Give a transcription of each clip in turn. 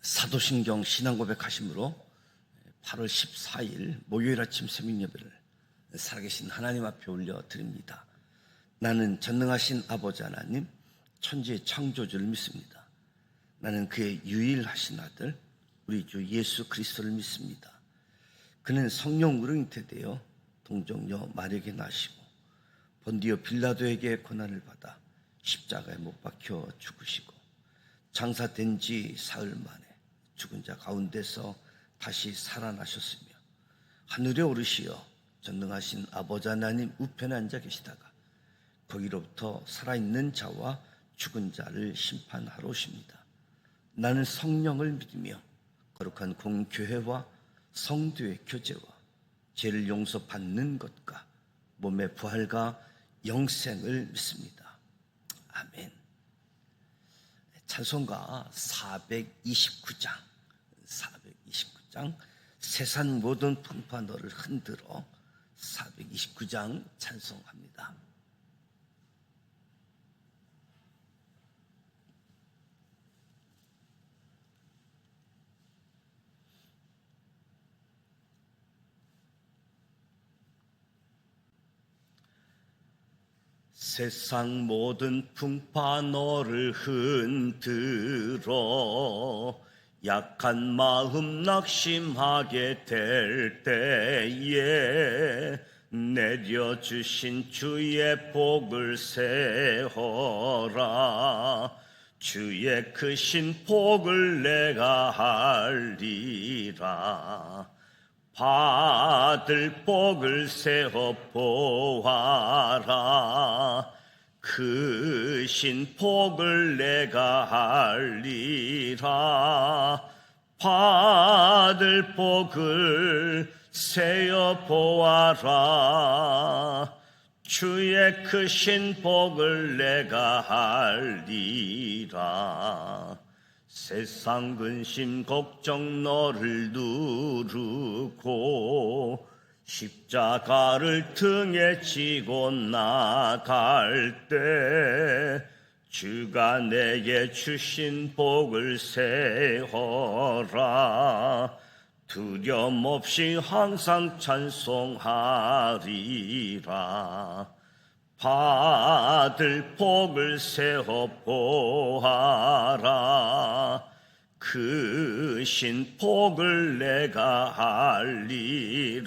사도신경 신앙고백하심으로 8월 14일 목요일 아침 새벽예배를 살아계신 하나님 앞에 올려드립니다. 나는 전능하신 아버지 하나님, 천지의 창조주를 믿습니다. 나는 그의 유일하신 아들 우리 주 예수 그리스도를 믿습니다. 그는 성령 우릉태 되어 동정녀 마리아에게 나시고 본디오 빌라도에게 고난을 받아 십자가에 못 박혀 죽으시고 장사된 지 사흘 만에 죽은 자 가운데서 다시 살아나셨으며 하늘에 오르시어 전능하신 아버지 하나님 우편에 앉아 계시다가 거기로부터 살아있는 자와 죽은 자를 심판하러 오십니다. 나는 성령을 믿으며 거룩한 공교회와 성도의 교제와 죄를 용서받는 것과 몸의 부활과 영생을 믿습니다. 아멘. 찬송가 429장 세상 모든 풍파 너를 흔들어 429장 찬송합니다. 세상 모든 풍파 너를 흔들어 약한 마음 낙심하게 될 때에 내려주신 주의 복을 세어라. 주의 크신 복을 내가 알리라. 받을 복을 세어 보아라. 크신 복을 내가 알리라. 받을 복을 세어 보아라. 주의 크신 복을 내가 알리라. 세상 근심 걱정 너를 누르고 십자가를 등에 지고 나갈 때 주가 내게 주신 복을 세어라. 두려움 없이 항상 찬송하리라. 받을 복을 세어 보아라. 크신 복을 내가 알리라.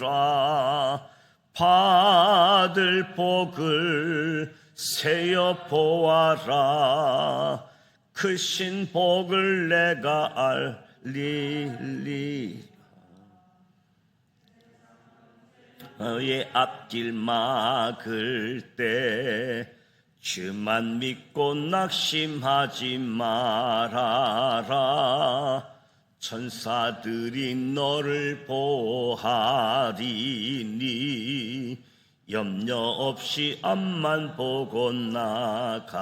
받을 복을 세어 보아라. 크신 복을 내가 알리리. 너의 앞길 막을 때 주만 믿고 낙심하지 말아라. 천사들이 너를 보하리니 염려 없이 앞만 보고 나가라.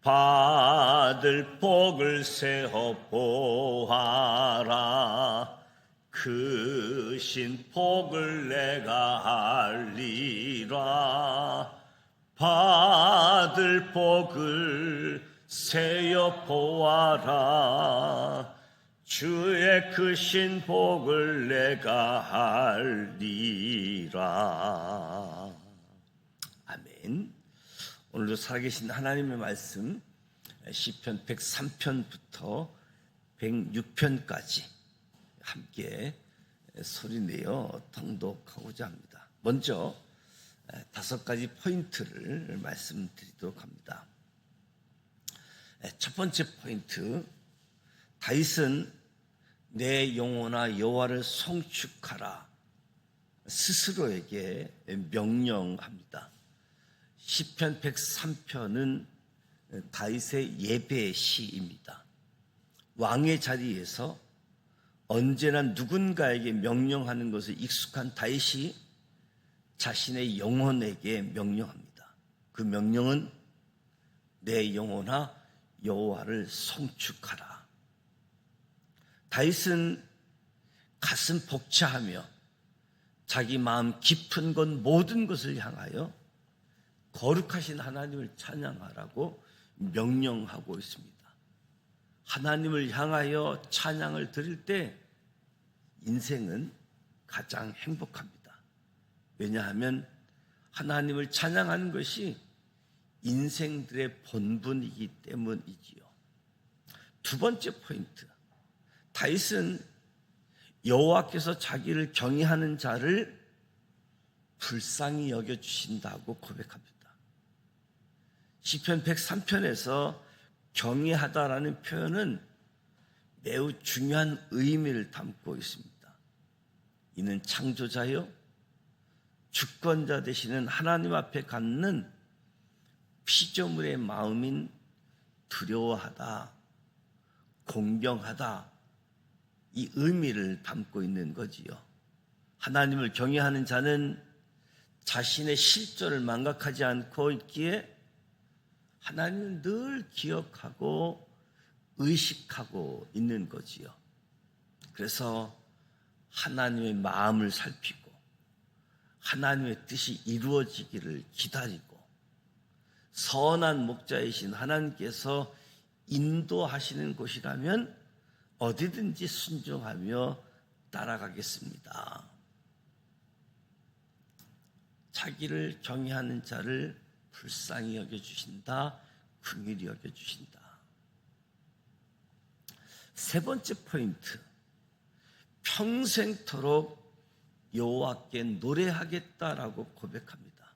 받을 복을 세어 보아라. 크신 복을 내가 알리라. 받을 복을 세어 보아라. 주의 크신 복을 내가 알리라. 아멘. 오늘도 살아계신 하나님의 말씀 시편 103편부터 106편까지 함께 소리내어 통독하고자 합니다. 먼저 5가지 포인트를 말씀드리도록 합니다. 첫 번째 포인트, 다윗은 내 영혼아 여호와를 송축하라 스스로에게 명령합니다. 시편 103편은 다윗의 예배 시입니다. 왕의 자리에서 언제나 누군가에게 명령하는 것을 익숙한 다윗이 자신의 영혼에게 명령합니다. 그 명령은 내 영혼아 여호와를 송축하라. 다윗은 가슴 벅차하며 자기 마음 깊은 것 모든 것을 향하여 거룩하신 하나님을 찬양하라고 명령하고 있습니다. 하나님을 향하여 찬양을 드릴 때 인생은 가장 행복합니다. 왜냐하면 하나님을 찬양하는 것이 인생들의 본분이기 때문이지요. 두 번째 포인트, 다윗은 여호와께서 자기를 경외하는 자를 불쌍히 여겨주신다고 고백합니다. 시편 103편에서 경외하다라는 표현은 매우 중요한 의미를 담고 있습니다. 이는 창조자요 주권자 되시는 하나님 앞에 갖는 피조물의 마음인 두려워하다, 공경하다, 이 의미를 담고 있는 거지요. 하나님을 경외하는 자는 자신의 실존을 망각하지 않고 있기에 하나님을 늘 기억하고 의식하고 있는 거지요. 그래서 하나님의 마음을 살피고 하나님의 뜻이 이루어지기를 기다리고 선한 목자이신 하나님께서 인도하시는 곳이라면 어디든지 순종하며 따라가겠습니다. 자기를 경외하는 자를 불쌍히 여겨주신다, 긍휼히 여겨주신다. 세 번째 포인트, 평생토록 여호와께 노래하겠다라고 고백합니다.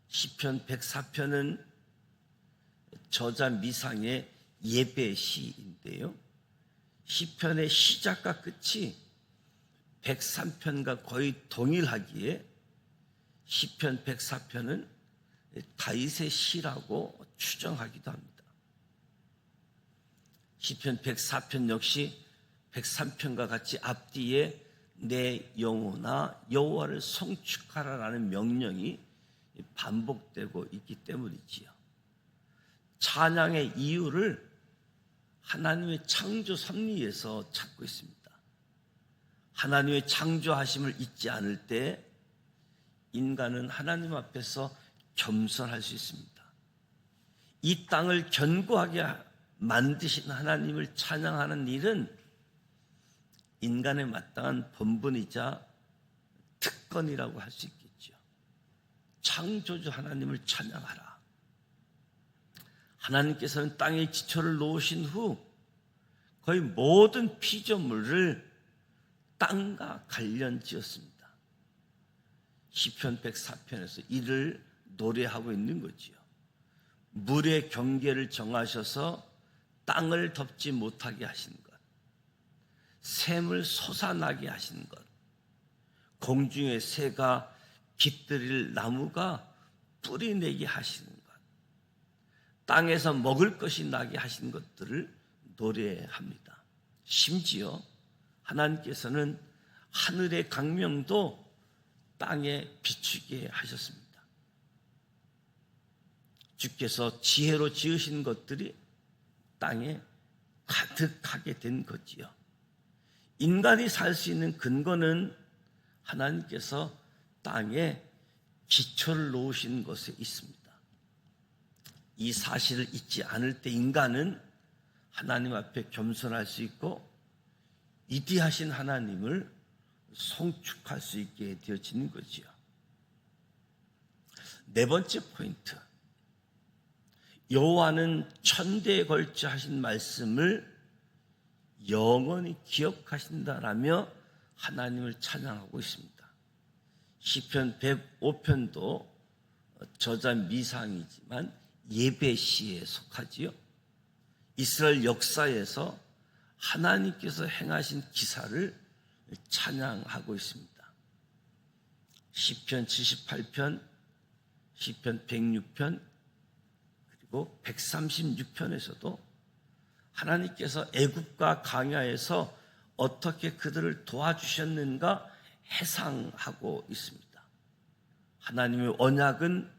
시편 104편은 저자 미상의 예배 시인데요. 시편의 시작과 끝이 103편과 거의 동일하기에 시편 104편은 다윗의 시라고 추정하기도 합니다. 시편 104편 역시 103편과 같이 앞뒤에 내 영혼아 여호와를 송축하라라는 명령이 반복되고 있기 때문이지요. 찬양의 이유를 하나님의 창조 섭리에서 찾고 있습니다. 하나님의 창조하심을 잊지 않을 때 인간은 하나님 앞에서 겸손할 수 있습니다. 이 땅을 견고하게 만드신 하나님을 찬양하는 일은 인간의 마땅한 본분이자 특권이라고 할 수 있겠죠. 창조주 하나님을 찬양하라. 하나님께서는 땅에 기초를 놓으신 후 거의 모든 피조물을 땅과 관련 지었습니다. 시편 104편에서 이를 노래하고 있는 거지요. 물의 경계를 정하셔서 땅을 덮지 못하게 하신 것, 샘을 솟아나게 하신 것, 공중의 새가 깃들일 나무가 뿌리 내게 하시는 것, 땅에서 먹을 것이 나게 하신 것들을 노래합니다. 심지어 하나님께서는 하늘의 강명도 땅에 비추게 하셨습니다. 주께서 지혜로 지으신 것들이 땅에 가득하게 된 거지요. 인간이 살 수 있는 근거는 하나님께서 땅에 기초를 놓으신 것에 있습니다. 이 사실을 잊지 않을 때 인간은 하나님 앞에 겸손할 수 있고 위대하신 하나님을 송축할 수 있게 되어지는 거지요. 네 번째 포인트, 여호와는 천대에 걸쳐 하신 말씀을 영원히 기억하신다라며 하나님을 찬양하고 있습니다. 시편 105편도 저자 미상이지만 예배시에 속하지요. 이스라엘 역사에서 하나님께서 행하신 기사를 찬양하고 있습니다. 시편 78편, 시편 106편, 그리고 136편에서도 하나님께서 애굽과 광야에서 어떻게 그들을 도와주셨는가 해상하고 있습니다. 하나님의 언약은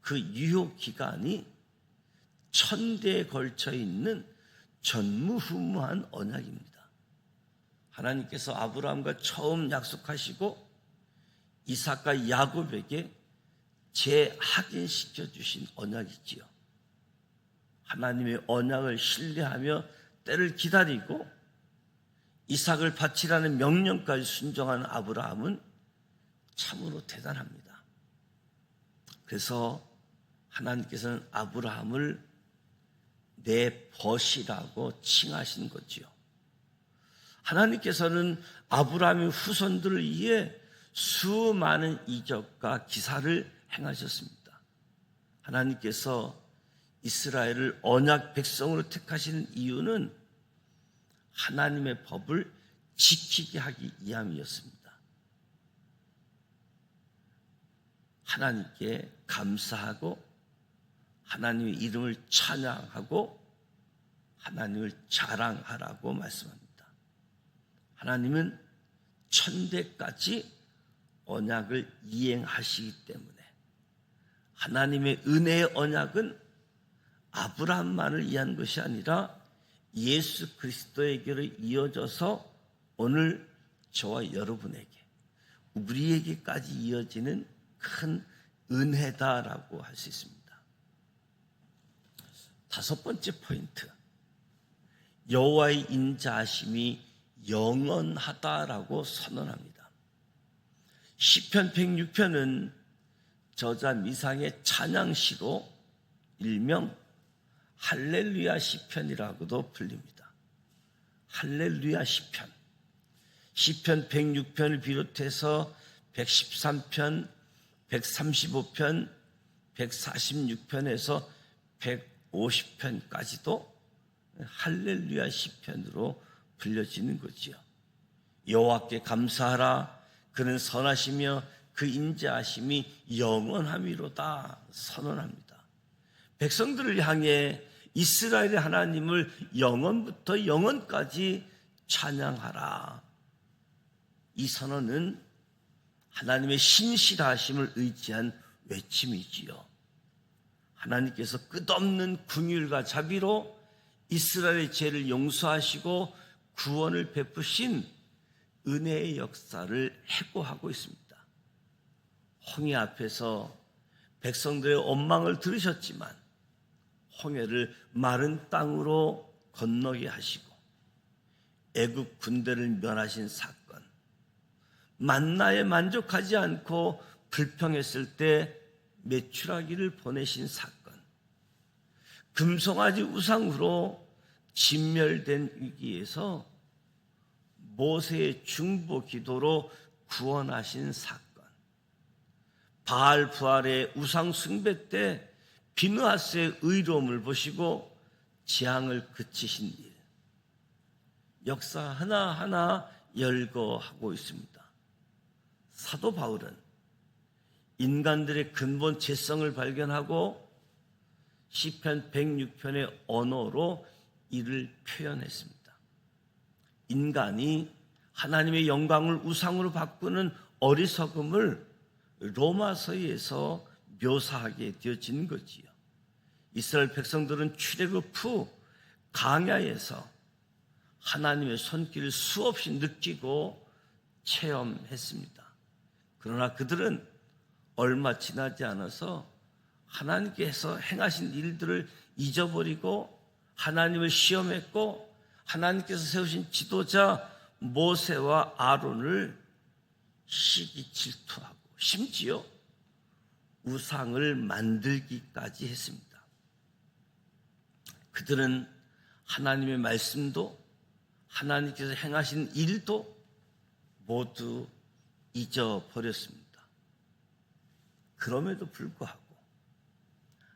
그 유효 기간이 천대에 걸쳐 있는 전무후무한 언약입니다. 하나님께서 아브라함과 처음 약속하시고 이삭과 야곱에게 재확인시켜 주신 언약이지요. 하나님의 언약을 신뢰하며 때를 기다리고 이삭을 바치라는 명령까지 순종한 아브라함은 참으로 대단합니다. 그래서 하나님께서는 아브라함을 내 벗이라고 칭하신 거지요. 하나님께서는 아브라함의 후손들을 위해 수많은 이적과 기사를 행하셨습니다. 하나님께서 이스라엘을 언약 백성으로 택하시는 이유는 하나님의 법을 지키게 하기 위함이었습니다. 하나님께 감사하고 하나님의 이름을 찬양하고 하나님을 자랑하라고 말씀합니다. 하나님은 천대까지 언약을 이행하시기 때문에 하나님의 은혜의 언약은 아브라함만을 위한 것이 아니라 예수 그리스도에게로 이어져서 오늘 저와 여러분에게, 우리에게까지 이어지는 큰 은혜다라고 할 수 있습니다. 다섯 번째 포인트, 여호와의 인자하심이 영원하다라고 선언합니다. 시편 106편은 저자 미상의 찬양시로 일명 할렐루야 시편이라고도 불립니다. 할렐루야 시편. 시편 106편을 비롯해서 113편, 135편, 146편에서 150편까지도 할렐루야 시편으로 불려지는 거지요. 여호와께 감사하라. 그는 선하시며 그 인자하심이 영원함이로다 선언합니다. 백성들을 향해 이스라엘의 하나님을 영원부터 영원까지 찬양하라. 이 선언은 하나님의 신실하심을 의지한 외침이지요. 하나님께서 끝없는 긍휼과 자비로 이스라엘의 죄를 용서하시고 구원을 베푸신 은혜의 역사를 해고하고 있습니다. 홍해 앞에서 백성들의 원망을 들으셨지만 홍해를 마른 땅으로 건너게 하시고 애굽 군대를 멸하신 사건, 만나에 만족하지 않고 불평했을 때 메추라기를 보내신 사건, 금송아지 우상으로 진멸된 위기에서 모세의 중보 기도로 구원하신 사건, 바알 부알의 우상 숭배 때 비느하스의 의로움을 보시고 재앙을 그치신 일, 역사 하나하나 열거하고 있습니다. 사도 바울은 인간들의 근본 죄성을 발견하고 시편 106편의 언어로 이를 표현했습니다. 인간이 하나님의 영광을 우상으로 바꾸는 어리석음을 로마서에서 묘사하게 되어진 거지요. 이스라엘 백성들은 출애굽 후 광야에서 하나님의 손길을 수없이 느끼고 체험했습니다. 그러나 그들은 얼마 지나지 않아서 하나님께서 행하신 일들을 잊어버리고 하나님을 시험했고 하나님께서 세우신 지도자 모세와 아론을 시기 질투하고 심지어 우상을 만들기까지 했습니다. 그들은 하나님의 말씀도 하나님께서 행하신 일도 모두 잊어버렸습니다. 그럼에도 불구하고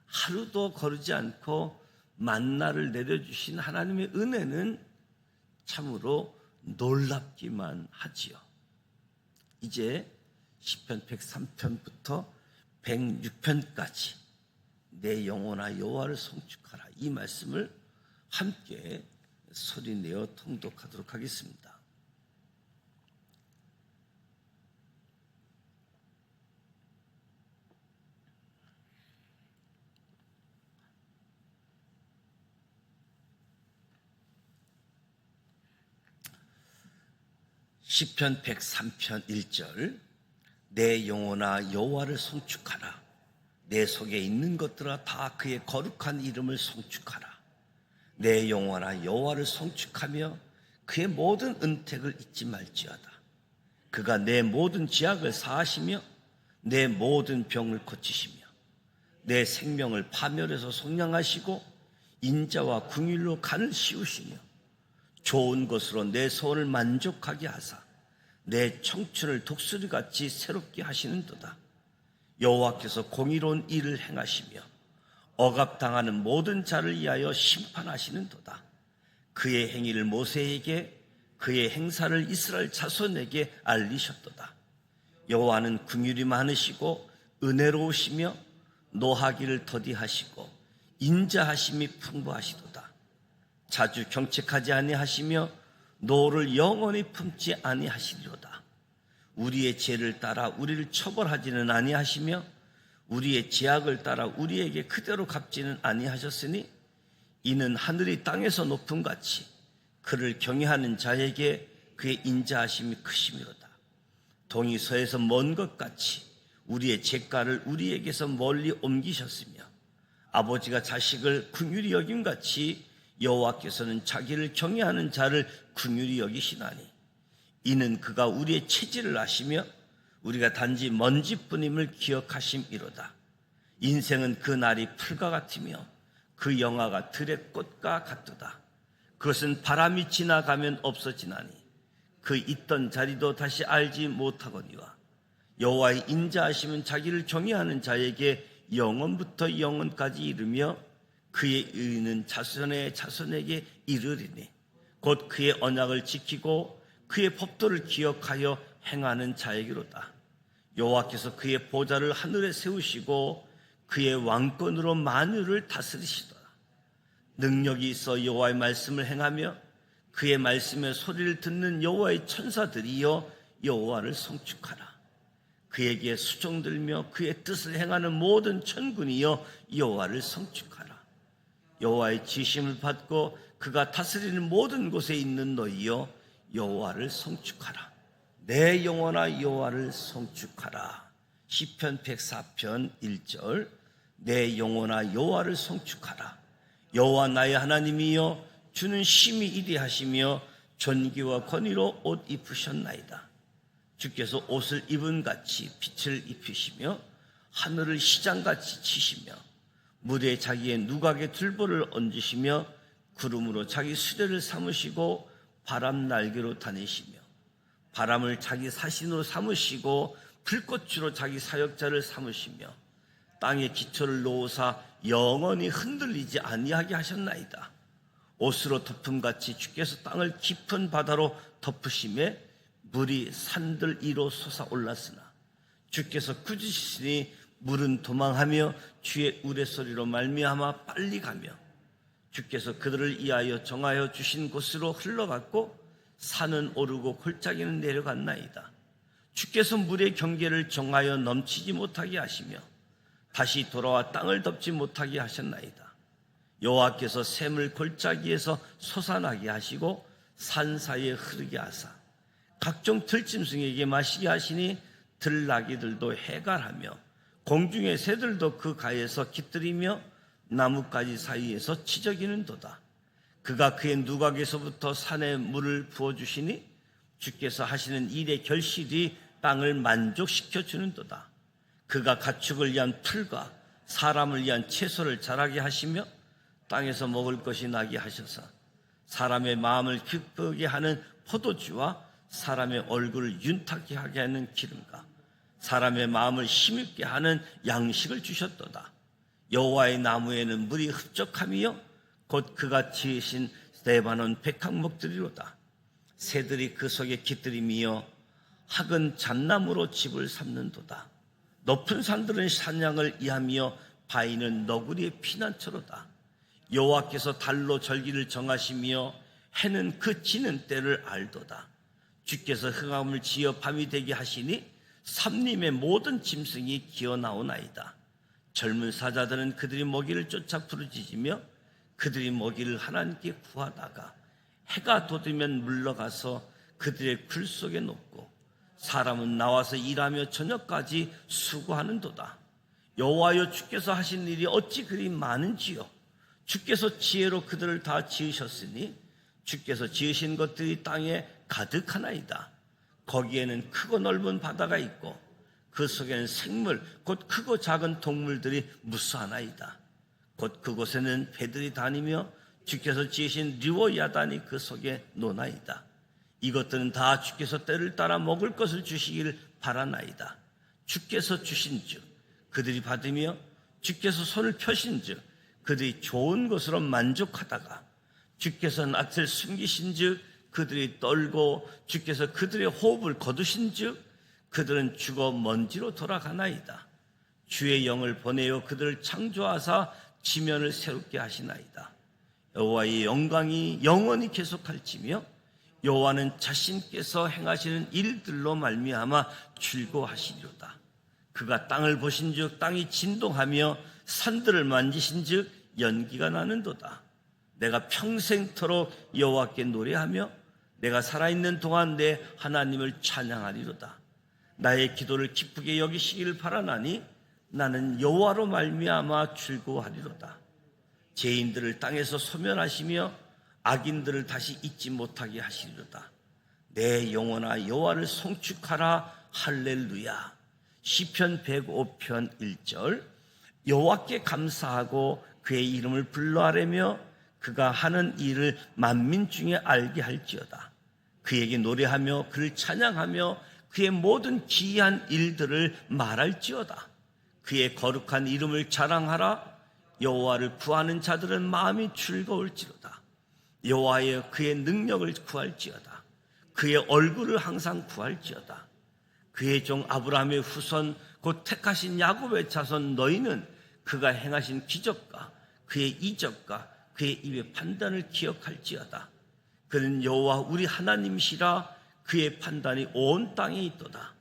하루도 거르지 않고 만나를 내려주신 하나님의 은혜는 참으로 놀랍기만 하지요. 이제 시편 103편부터 106편까지 내 영혼아 여호와를 송축하라, 이 말씀을 함께 소리내어 통독하도록 하겠습니다. 시편 103편 1절, 내 영혼아 여호와를 송축하라. 내 속에 있는 것들아 다 그의 거룩한 이름을 송축하라. 내 영혼아 여호와를 송축하며 그의 모든 은택을 잊지 말지어다. 그가 내 모든 지약을 사하시며 내 모든 병을 고치시며 내 생명을 파멸해서 속량하시고 인자와 긍휼로 간을 씌우시며 좋은 것으로 내 소원을 만족하게 하사 내 청춘을 독수리같이 새롭게 하시는도다. 여호와께서 공의로운 일을 행하시며 억압당하는 모든 자를 위하여 심판하시는도다. 그의 행위를 모세에게 그의 행사를 이스라엘 자손에게 알리셨도다. 여호와는 긍휼이 많으시고 은혜로우시며 노하기를 더디하시고 인자하심이 풍부하시도다. 자주 경책하지 아니하시며 노를 영원히 품지 아니하시리로다. 우리의 죄를 따라 우리를 처벌하지는 아니하시며 우리의 죄악을 따라 우리에게 그대로 갚지는 아니하셨으니 이는 하늘이 땅에서 높음 같이 그를 경외하는 자에게 그의 인자하심이 크심이로다. 동이 서에서 먼 것 같이 우리의 죄가를 우리에게서 멀리 옮기셨으며 아버지가 자식을 긍휼히 여김같이 여호와께서는 자기를 경외하는 자를 긍휼히 여기시나니 이는 그가 우리의 체질을 아시며 우리가 단지 먼지뿐임을 기억하심이로다. 인생은 그 날이 풀과 같으며 그 영화가 들의 꽃과 같도다. 그것은 바람이 지나가면 없어지나니 그 있던 자리도 다시 알지 못하거니와 여호와의 인자하심은 자기를 경외하는 자에게 영원부터 영원까지 이르며 그의 의는 자손의 자손에게 이르리니 곧 그의 언약을 지키고 그의 법도를 기억하여 행하는 자에게로다. 여호와께서 그의 보좌를 하늘에 세우시고 그의 왕권으로 만유를 다스리시도다. 능력이 있어 여호와의 말씀을 행하며 그의 말씀의 소리를 듣는 여호와의 천사들이여 여호와를 송축하라. 그에게 수종들며 그의 뜻을 행하는 모든 천군이여 여호와를 송축하라. 여호와의 지심을 받고 그가 다스리는 모든 곳에 있는 너희여 여호와를 송축하라. 내 영혼아 여호와를 송축하라. 시편 104편 1절. 내 영혼아 여호와를 송축하라. 여호와 나의 하나님이여 주는 심히 이대하시며 존귀와 권위로 옷 입으셨나이다. 주께서 옷을 입은 같이 빛을 입히시며 하늘을 시장같이 치시며 무대에 자기의 누각에 들보를 얹으시며 구름으로 자기 수레를 삼으시고 바람 날개로 다니시며 바람을 자기 사신으로 삼으시고 불꽃으로 자기 사역자를 삼으시며 땅에 기초를 놓으사 영원히 흔들리지 아니하게 하셨나이다. 옷으로 덮음같이 주께서 땅을 깊은 바다로 덮으심에 물이 산들 위로 솟아올랐으나 주께서 꾸짖으시니 물은 도망하며 주의 우레소리로 말미암아 빨리 가며 주께서 그들을 위하여 정하여 주신 곳으로 흘러갔고 산은 오르고 골짜기는 내려갔나이다. 주께서 물의 경계를 정하여 넘치지 못하게 하시며 다시 돌아와 땅을 덮지 못하게 하셨나이다. 여호와께서 샘을 골짜기에서 솟아나게 하시고 산 사이에 흐르게 하사 각종 들짐승에게 마시게 하시니 들나귀들도 해갈하며 공중의 새들도 그 가에서 깃들이며 나뭇가지 사이에서 치저기는도다. 그가 그의 누각에서부터 산에 물을 부어주시니 주께서 하시는 일의 결실이 땅을 만족시켜 주는도다. 그가 가축을 위한 풀과 사람을 위한 채소를 자라게 하시며 땅에서 먹을 것이 나게 하셔서 사람의 마음을 기쁘게 하는 포도주와 사람의 얼굴을 윤탁게 하게 하는 기름과 사람의 마음을 힘있게 하는 양식을 주셨도다. 여호와의 나무에는 물이 흡족함이요 곧 그가 지으신 레바논 백향목들이로다. 새들이 그 속에 깃들이며 학은 잣나무로 집을 삼는도다. 높은 산들은 산양을 이하며 바위는 너구리의 피난처로다. 여호와께서 달로 절기를 정하시며 해는 그 지는 때를 알도다. 주께서 흑암을 지어 밤이 되게 하시니 삼림의 모든 짐승이 기어나오나이다. 젊은 사자들은 그들이 먹이를 쫓아 부르짖으며 그들이 먹이를 하나님께 구하다가 해가 돋으면 물러가서 그들의 굴 속에 녹고 사람은 나와서 일하며 저녁까지 수고하는도다. 여호와여 주께서 하신 일이 어찌 그리 많은지요. 주께서 지혜로 그들을 다 지으셨으니 주께서 지으신 것들이 땅에 가득하나이다. 거기에는 크고 넓은 바다가 있고 그 속에는 생물 곧 크고 작은 동물들이 무수하나이다. 곧 그곳에는 배들이 다니며 주께서 지으신 리워야단이 그 속에 노나이다. 이것들은 다 주께서 때를 따라 먹을 것을 주시기를 바라나이다. 주께서 주신즉 그들이 받으며 주께서 손을 펴신즉 그들이 좋은 것으로 만족하다가 주께서 낯을 숨기신즉 그들이 떨고 주께서 그들의 호흡을 거두신즉 그들은 죽어 먼지로 돌아가나이다. 주의 영을 보내어 그들을 창조하사 지면을 새롭게 하시나이다. 여호와의 영광이 영원히 계속할지며 여호와는 자신께서 행하시는 일들로 말미암아 즐거워하시리로다. 그가 땅을 보신즉 땅이 진동하며 산들을 만지신즉 연기가 나는도다. 내가 평생토록 여호와께 노래하며 내가 살아있는 동안 내 하나님을 찬양하리로다. 나의 기도를 기쁘게 여기시기를 바라나니 나는 여호와로 말미암아 즐거워하리로다. 죄인들을 땅에서 소멸하시며 악인들을 다시 잊지 못하게 하시리로다. 내 영혼아 여호와를 송축하라. 할렐루야. 시편 105편 1절. 여호와께 감사하고 그의 이름을 불러하라며 그가 하는 일을 만민 중에 알게 할지어다. 그에게 노래하며 그를 찬양하며 그의 모든 기이한 일들을 말할지어다. 그의 거룩한 이름을 자랑하라. 여호와를 구하는 자들은 마음이 즐거울지로다. 여호와의 그의 능력을 구할지어다. 그의 얼굴을 항상 구할지어다. 그의 종 아브라함의 후손 곧 택하신 야곱의 자손 너희는 그가 행하신 기적과 그의 이적과 그의 입의 판단을 기억할지어다. 그는 여호와 우리 하나님이시라. 그의 판단이 온 땅에 있도다.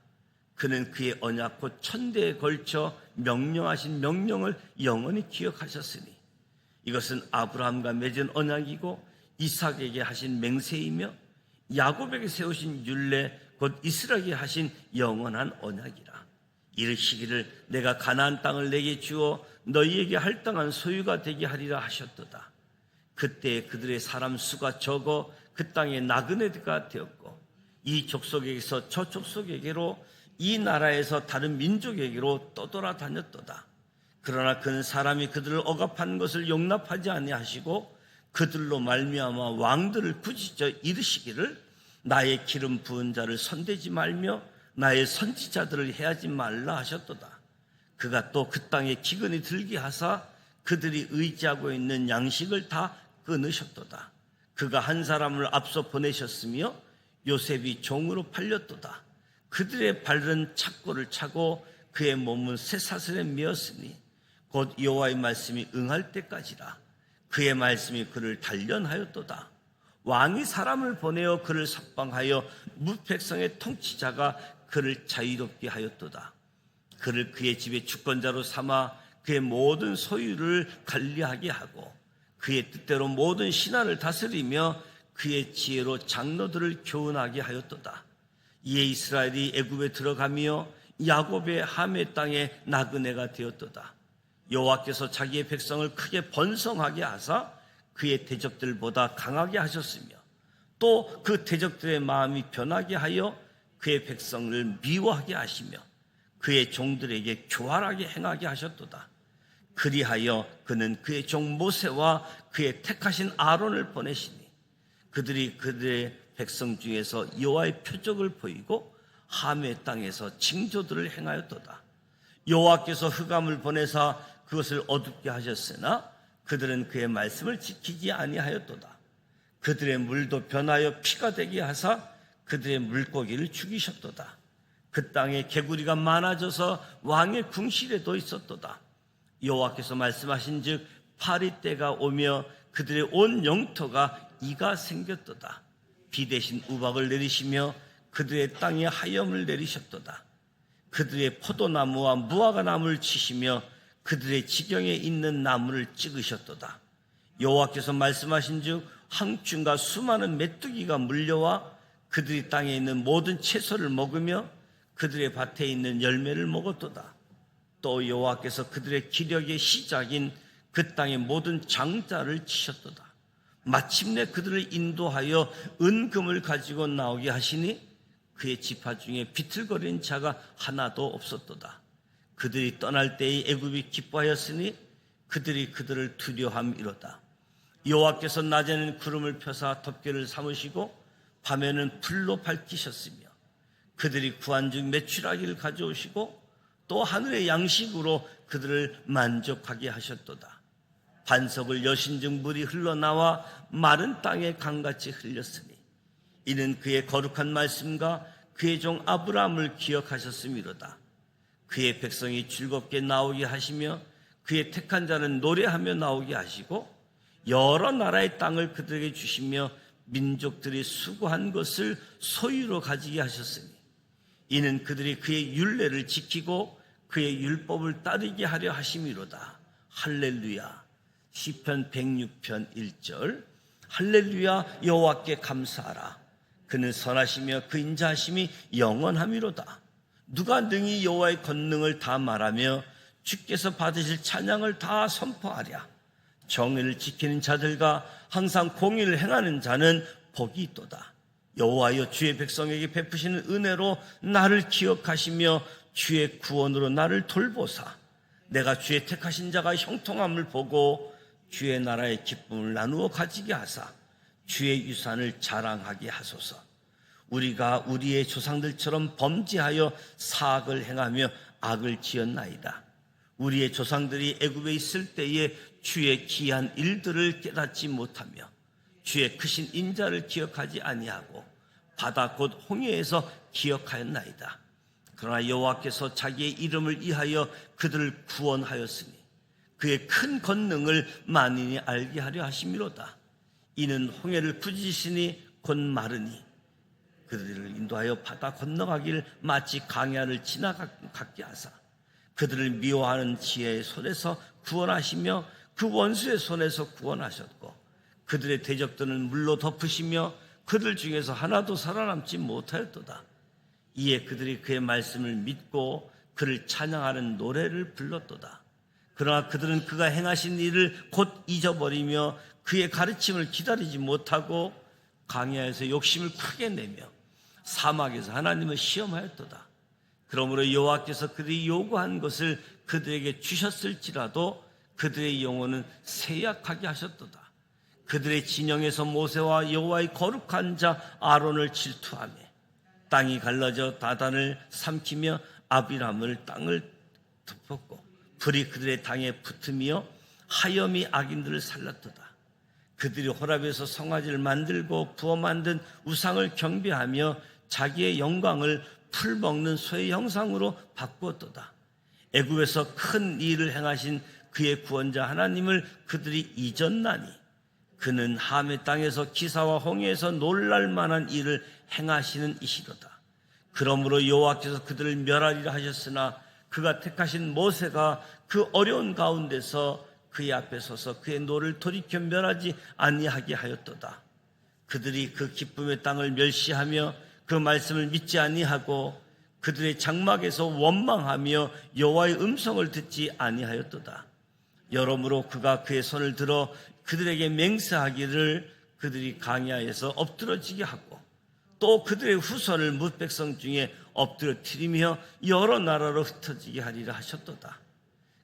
그는 그의 언약 곧 천대에 걸쳐 명령하신 명령을 영원히 기억하셨으니 이것은 아브라함과 맺은 언약이고 이삭에게 하신 맹세이며 야곱에게 세우신 율례 곧 이스라엘에게 하신 영원한 언약이라. 이르시기를 내가 가나안 땅을 내게 주어 너희에게 할당한 소유가 되게 하리라 하셨도다. 그때 그들의 사람 수가 적어 그 땅에 나그네가 되었고 이 족속에게서 저 족속에게로 이 나라에서 다른 민족에게로 떠돌아다녔도다. 그러나 그는 사람이 그들을 억압한 것을 용납하지 아니하시고 그들로 말미암아 왕들을 꾸짖어 이르시기를 나의 기름 부은 자를 손대지 말며 나의 선지자들을 해하지 말라 하셨도다. 그가 또 그 땅에 기근이 들게 하사 그들이 의지하고 있는 양식을 다 끊으셨도다. 그가 한 사람을 앞서 보내셨으며 요셉이 종으로 팔렸도다. 그들의 발은 착고를 차고 그의 몸은 쇠사슬에 메었으니 곧 여호와의 말씀이 응할 때까지라. 그의 말씀이 그를 단련하였도다. 왕이 사람을 보내어 그를 석방하여 무백성의 통치자가 그를 자유롭게 하였도다. 그를 그의 집의 주권자로 삼아 그의 모든 소유를 관리하게 하고 그의 뜻대로 모든 신하를 다스리며 그의 지혜로 장로들을 교훈하게 하였도다. 이에 이스라엘이 애굽에 들어가며 야곱의 함의 땅에 나그네가 되었도다. 여호와께서 자기의 백성을 크게 번성하게 하사 그의 대적들보다 강하게 하셨으며 또 그 대적들의 마음이 변하게 하여 그의 백성을 미워하게 하시며 그의 종들에게 교활하게 행하게 하셨도다. 그리하여 그는 그의 종 모세와 그의 택하신 아론을 보내시니 그들이 그들의 백성 중에서 여호와의 표적을 보이고 함의 땅에서 징조들을 행하였도다. 여호와께서 흑암을 보내사 그것을 어둡게 하셨으나 그들은 그의 말씀을 지키지 아니하였도다. 그들의 물도 변하여 피가 되게 하사 그들의 물고기를 죽이셨도다. 그 땅에 개구리가 많아져서 왕의 궁실에도 있었도다. 여호와께서 말씀하신즉 파리 때가 오며 그들의 온 영토가 이가 생겼도다. 비 대신 우박을 내리시며 그들의 땅에 하염을 내리셨도다. 그들의 포도나무와 무화과 나무를 치시며 그들의 지경에 있는 나무를 찍으셨도다. 여호와께서 말씀하신즉 황충과 수많은 메뚜기가 물려와 그들이 땅에 있는 모든 채소를 먹으며 그들의 밭에 있는 열매를 먹었도다. 또 여호와께서 그들의 기력의 시작인 그 땅의 모든 장자를 치셨도다. 마침내 그들을 인도하여 은금을 가지고 나오게 하시니 그의 지파 중에 비틀거리는 자가 하나도 없었도다. 그들이 떠날 때에 애굽이 기뻐하였으니 그들이 그들을 두려함이로다. 여호와께서 낮에는 구름을 펴사 덮개를 삼으시고 밤에는 불로 밝히셨으며 그들이 구한 즉 메추라기를 가져오시고 또 하늘의 양식으로 그들을 만족하게 하셨도다. 반석을 여신 즉 물이 흘러나와 마른 땅에 강같이 흘렸으니 이는 그의 거룩한 말씀과 그의 종 아브라함을 기억하셨음이로다. 그의 백성이 즐겁게 나오게 하시며 그의 택한 자는 노래하며 나오게 하시고 여러 나라의 땅을 그들에게 주시며 민족들이 수고한 것을 소유로 가지게 하셨으니 이는 그들이 그의 율례를 지키고 그의 율법을 따르게 하려 하심이로다. 할렐루야. 시편 106편 1절. 할렐루야. 여호와께 감사하라. 그는 선하시며 그 인자하심이 영원함이로다. 누가 능히 여호와의 권능을 다 말하며 주께서 받으실 찬양을 다 선포하랴. 정의를 지키는 자들과 항상 공의를 행하는 자는 복이 있도다. 여호와여 주의 백성에게 베푸시는 은혜로 나를 기억하시며 주의 구원으로 나를 돌보사 내가 주의 택하신 자가 형통함을 보고 주의 나라의 기쁨을 나누어 가지게 하사 주의 유산을 자랑하게 하소서. 우리가 우리의 조상들처럼 범죄하여 사악을 행하며 악을 지었나이다. 우리의 조상들이 애굽에 있을 때에 주의 기이한 일들을 깨닫지 못하며 주의 크신 인자를 기억하지 아니하고 바다 곧 홍해에서 기억하였나이다. 그러나 여호와께서 자기의 이름을 위하여 그들을 구원하였으니 그의 큰 권능을 만인이 알게 하려 하심이로다. 이는 홍해를 부지시니 곧 마르니 그들을 인도하여 바다 건너가기를 마치 강야를 지나가게 하사 그들을 미워하는 지혜의 손에서 구원하시며 그 원수의 손에서 구원하셨고 그들의 대적들은 물로 덮으시며 그들 중에서 하나도 살아남지 못하였도다. 이에 그들이 그의 말씀을 믿고 그를 찬양하는 노래를 불렀도다. 그러나 그들은 그가 행하신 일을 곧 잊어버리며 그의 가르침을 기다리지 못하고 강야에서 욕심을 크게 내며 사막에서 하나님을 시험하였도다. 그러므로 여호와께서 그들이 요구한 것을 그들에게 주셨을지라도 그들의 영혼은 쇠약하게 하셨도다. 그들의 진영에서 모세와 여호와의 거룩한 자 아론을 질투하며 땅이 갈라져 다단을 삼키며 아비람을 땅을 덮었고 불이 그들의 땅에 붙으며 하염이 악인들을 살랐도다. 그들이 호랍에서 송아지를 만들고 부어 만든 우상을 경배하며 자기의 영광을 풀 먹는 소의 형상으로 바꾸었도다. 애굽에서 큰 일을 행하신 그의 구원자 하나님을 그들이 잊었나니 그는 함의 땅에서 기사와 홍해에서 놀랄 만한 일을 행하시는 이시로다. 그러므로 여호와께서 그들을 멸하리라 하셨으나 그가 택하신 모세가 그 어려운 가운데서 그의 앞에 서서 그의 노를 돌이켜 멸하지 아니하게 하였도다. 그들이 그 기쁨의 땅을 멸시하며 그 말씀을 믿지 아니하고 그들의 장막에서 원망하며 여호와의 음성을 듣지 아니하였도다. 여러모로 그가 그의 손을 들어 그들에게 맹세하기를 그들이 강야에서 엎드러지게 하고 또 그들의 후손을 뭇 백성 중에 엎드러뜨리며 여러 나라로 흩어지게 하리라 하셨도다.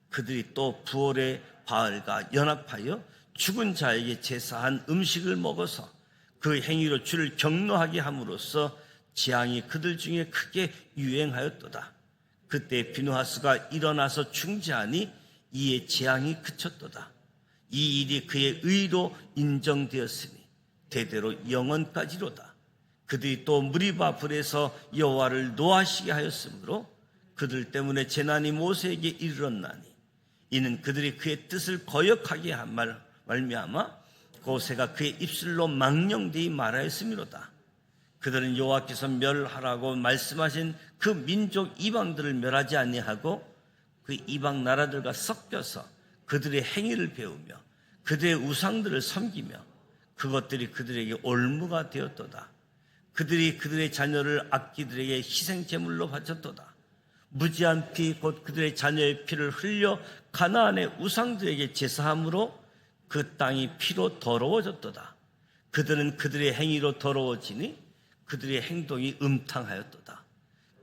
그들이 또 부올의 바알과 연합하여 죽은 자에게 제사한 음식을 먹어서 그 행위로 주를 경노하게 함으로써 재앙이 그들 중에 크게 유행하였도다. 그때 비누하스가 일어나서 중재하니 이에 재앙이 그쳤도다. 이 일이 그의 의로 인정되었으니 대대로 영원까지로다. 그들이 또 무리바 불에서 여호와를 노하시게 하였으므로 그들 때문에 재난이 모세에게 이르렀나니 이는 그들이 그의 뜻을 거역하게 한 말미암아 고새가 그의 입술로 망령되이 말하였음이로다. 그들은 여호와께서 멸하라고 말씀하신 그 민족 이방들을 멸하지 아니하고 그 이방 나라들과 섞여서 그들의 행위를 배우며 그들의 우상들을 섬기며 그것들이 그들에게 올무가 되었도다. 그들이 그들의 자녀를 악기들에게 희생제물로 바쳤도다. 무지한 피 곧 그들의 자녀의 피를 흘려 가나안의 우상들에게 제사함으로 그 땅이 피로 더러워졌도다. 그들은 그들의 행위로 더러워지니 그들의 행동이 음탕하였도다.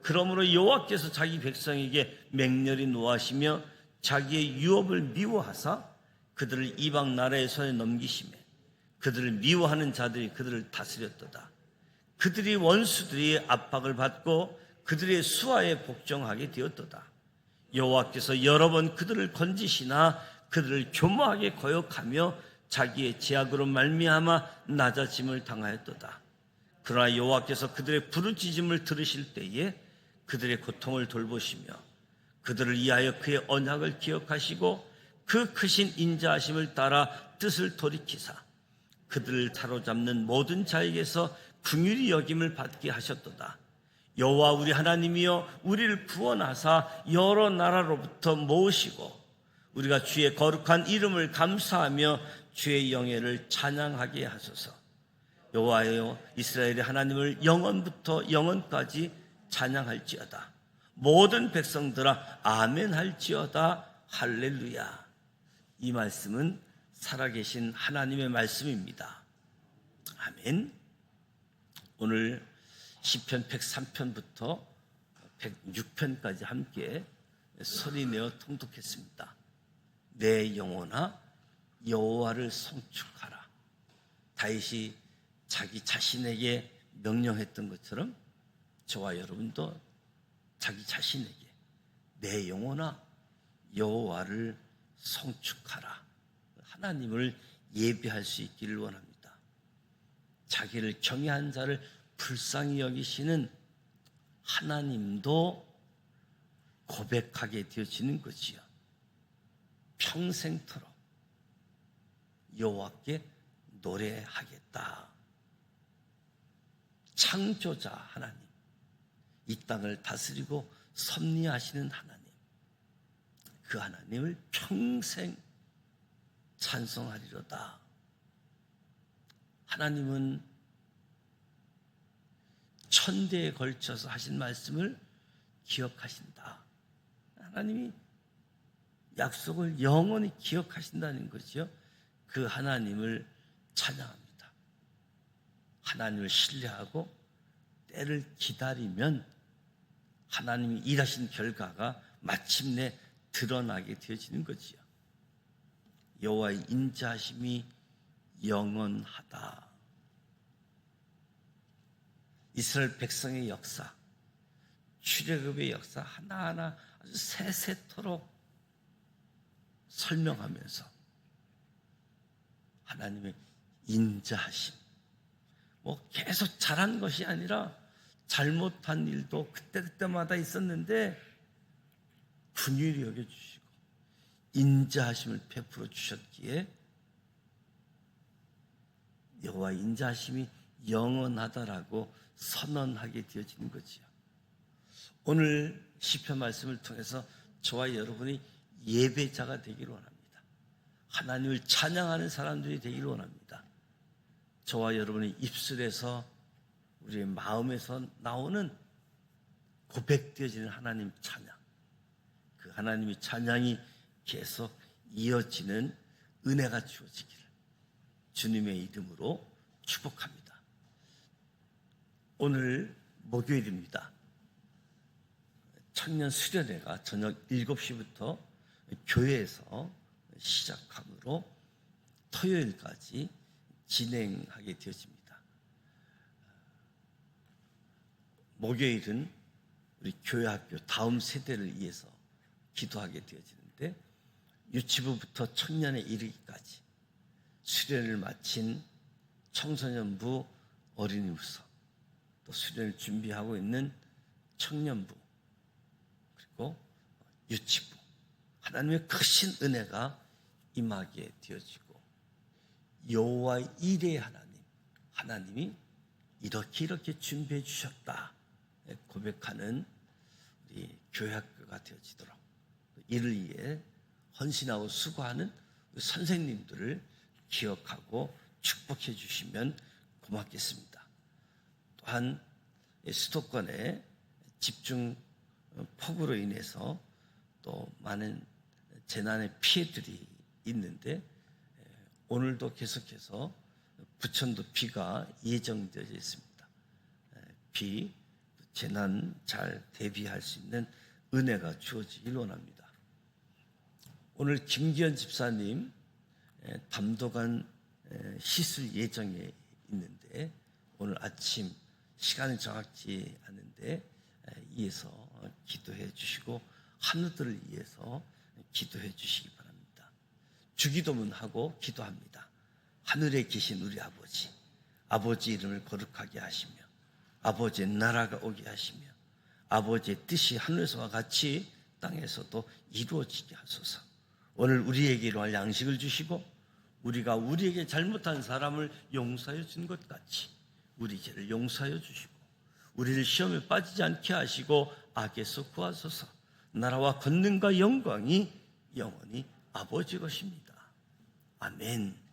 그러므로 여호와께서 자기 백성에게 맹렬히 노하시며 자기의 유업을 미워하사 그들을 이방 나라의 손에 넘기시매 그들을 미워하는 자들이 그들을 다스렸도다. 그들이 원수들이 압박을 받고 그들의 수하에 복종하게 되었도다. 여호와께서 여러 번 그들을 건지시나 그들을 교모하게 거역하며 자기의 제약으로 말미암아 낮아짐을 당하였도다. 그러나 여호와께서 그들의 부르짖음을 들으실 때에 그들의 고통을 돌보시며 그들을 위하여 그의 언약을 기억하시고 그 크신 인자하심을 따라 뜻을 돌이키사 그들을 사로잡는 모든 자에게서 긍휼히 여김을 받게 하셨도다. 여호와 우리 하나님이여 우리를 구원하사 여러 나라로부터 모으시고 우리가 주의 거룩한 이름을 감사하며 주의 영예를 찬양하게 하소서. 여호와여 이스라엘의 하나님을 영원부터 영원까지 찬양할지어다. 모든 백성들아 아멘 할지어다. 할렐루야. 이 말씀은 살아계신 하나님의 말씀입니다. 아멘. 오늘 시편 103편부터 106편까지 함께 소리내어 통독했습니다. 내 영혼아 여호와를 송축하라. 다윗이 자기 자신에게 명령했던 것처럼 저와 여러분도 자기 자신에게 내 영혼아 여호와를 송축하라. 하나님을 예배할 수 있기를 원합니다. 자기를 경외한 자를 불쌍히 여기시는 하나님도 고백하게 되어지는 거지요. 평생토록 여호와께 노래하겠다. 창조자 하나님, 이 땅을 다스리고 섭리하시는 하나님, 그 하나님을 평생 찬송하리로다. 하나님은 천대에 걸쳐서 하신 말씀을 기억하신다. 하나님이 약속을 영원히 기억하신다는 거죠. 그 하나님을 찬양합니다. 하나님을 신뢰하고 때를 기다리면 하나님이 일하신 결과가 마침내 드러나게 되어지는 거지요. 여호와의 인자하심이 영원하다. 이스라엘 백성의 역사, 출애굽의 역사 하나하나 아주 세세토록 설명하면서 하나님의 인자하심, 계속 잘한 것이 아니라 잘못한 일도 그때그때마다 있었는데 긍휼히 여겨주시고 인자하심을 베풀어 주셨기에 여호와의 인자하심이 영원하다라고 선언하게 되어지는 거지요. 오늘 시편 말씀을 통해서 저와 여러분이 예배자가 되기를 원합니다. 하나님을 찬양하는 사람들이 되기를 원합니다. 저와 여러분의 입술에서 우리의 마음에서 나오는 고백되어지는 하나님 찬양, 그 하나님의 찬양이 계속 이어지는 은혜가 주어지기를 주님의 이름으로 축복합니다. 오늘 목요일입니다. 청년 수련회가 저녁 7시부터 교회에서 시작하므로 토요일까지 진행하게 되어집니다. 목요일은 우리 교회학교 다음 세대를 위해서 기도하게 되어지는데 유치부부터 청년에 이르기까지 수련을 마친 청소년부, 어린이부서, 또 수련을 준비하고 있는 청년부, 그리고 유치부, 하나님의 크신 은혜가 임하게 되어지고 여호와의 일의 하나님, 하나님이 이렇게 준비해 주셨다 고백하는 우리 교회학교가 되어지도록 이를 위해 헌신하고 수고하는 선생님들을 기억하고 축복해 주시면 고맙겠습니다. 또한 수도권에 집중 폭우로 인해서 또 많은 재난의 피해들이 있는데 오늘도 계속해서 부천도 비가 예정되어 있습니다. 비, 재난 잘 대비할 수 있는 은혜가 주어지길 원합니다. 오늘 김기현 집사님 담도관 시술 예정에 있는데 오늘 아침 시간이 정확지 않은데 위해서 기도해 주시고 하늘들을 위해서 기도해 주시기 바랍니다. 주기도문하고 기도합니다. 하늘에 계신 우리 아버지, 아버지 이름을 거룩하게 하시며 아버지의 나라가 오게 하시며 아버지의 뜻이 하늘에서와 같이 땅에서도 이루어지게 하소서. 오늘 우리에게 이러한 양식을 주시고 우리가 우리에게 잘못한 사람을 용서해 준 것 같이 우리 죄를 용서해 주시고 우리를 시험에 빠지지 않게 하시고 악에서 구하소서. 나라와 권능과 영광이 영원히 아버지 것입니다. 아멘.